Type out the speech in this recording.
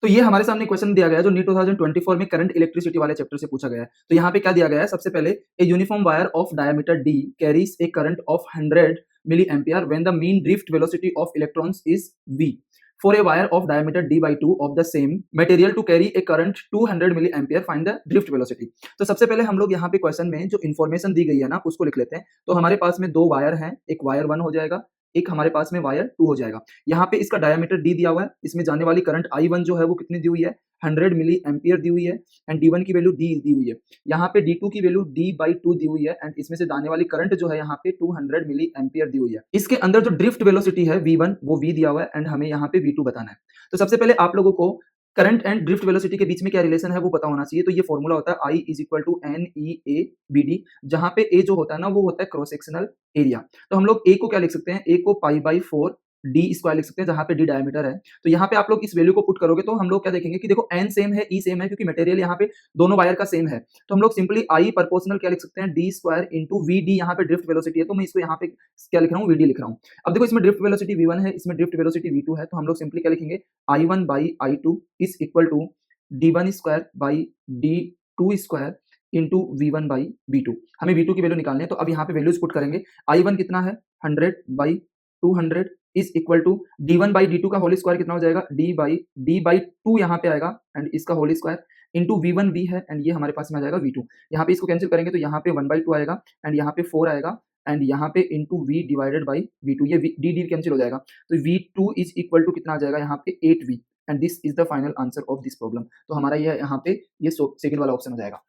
तो ये हमारे सामने क्वेश्चन दिया गया है जो नीट 2024 में करंट इलेक्ट्रिसिटी वाले चैप्टर से पूछा गया है। तो यहाँ पे क्या दिया गया है, सबसे पहले a uniform wire of diameter d carries a current of 100 milli ampere when the mean drift velocity of electrons is v for a wire of diameter d by 2 of the same material to carry a current 200 milli ampere find the drift velocity. तो सबसे पहले हम लोग यहाँ पे question में जो information दी गई है ना उसको लिख लेते हैं। तो हमारे पास में दो वायर हैं, एक वायर 1 हो जाएगा, एक हमारे पास में वायर 2 हो जाएगा। यहाँ पे इसका डायमीटर d दिया हुआ है, इसमें जाने वाली करंट I1 जो है वो कितनी दी हुई है, 100 मिली एम्पियर दी हुई है एंड D1 की वैल्यू d दी हुई है। यहाँ पे D2 की वैल्यू d by 2 दी हुई है एंड इसमें से जाने वाली करंट जो है यहाँ पे 200 मिली एम्पियर दी हुई है। इसके अंदर जो ड्रिफ्ट वेलोसिटी है V1 वो v दिया हुआ है एंड हमें यहाँ पे V2 बताना है। तो सबसे पहले आप लोगों को करंट एंड ड्रिफ्ट वेलोसिटी के बीच में क्या रिलेशन है वो पता होना चाहिए। तो ये फॉर्मूला होता है I is equal to N E A V D, जहां पे ए जो होता है ना वो होता है क्रॉस सेक्शनल एरिया। तो हम लोग ए को क्या लिख सकते हैं, ए को पाई बाई 4 डी स्क्वायर लिख सकते हैं, जहां पे डी डायमीटर है। तो यहाँ पे आप लोग इस वैल्यू को पुट करोगे तो हम लोग क्या देखेंगे कि देखो एन सेम है, ई सेम है, क्योंकि मटेरियल यहाँ पे दोनों वायर का सेम है। तो हम लोग सिंपली आई प्रोपोर्शनल क्या लिख सकते हैं, D square into V D, यहाँ पे ड्रिफ्ट वेलोसिटी है तो मैं इसको यहाँ पे क्या लिख रहा हूँ, वी डी लिख रहा हूँ। अब देखो इसमें ड्रिफ्ट वेलोसिटी V1 है, इसमें ड्रिफ्ट वेलोसिटी V2 है, तो हम लोग सिंपली क्या लिखेंगे, I1 by I2 is equal to D1 square by D2 square into V1 by V2। हमें V2 की वैल्यू निकालनी है, तो अब यहाँ पे वैल्यूज पुट करेंगे। I1 कितना है, 100 by 200 is equal to D1 by D2 का होल स्क्वायर कितना हो जाएगा, D बाई 2 यहाँ पे आएगा एंड इसका whole square into V1 V है एंड ये हमारे पास में आ जाएगा V2। यहाँ पे इसको कैंसिल करेंगे तो यहाँ पे 1/2 आएगा एंड यहाँ पे 4 आएगा एंड यहाँ पे into V divided by V2, ये D D कैंसिल हो जाएगा। तो V2 इज इक्वल टू कितना आ जाएगा यहाँ पे 8V and this is the final answer of this problem. तो हमारा ये यहाँ पे ये सेकंड वाला ऑप्शन हो जाएगा।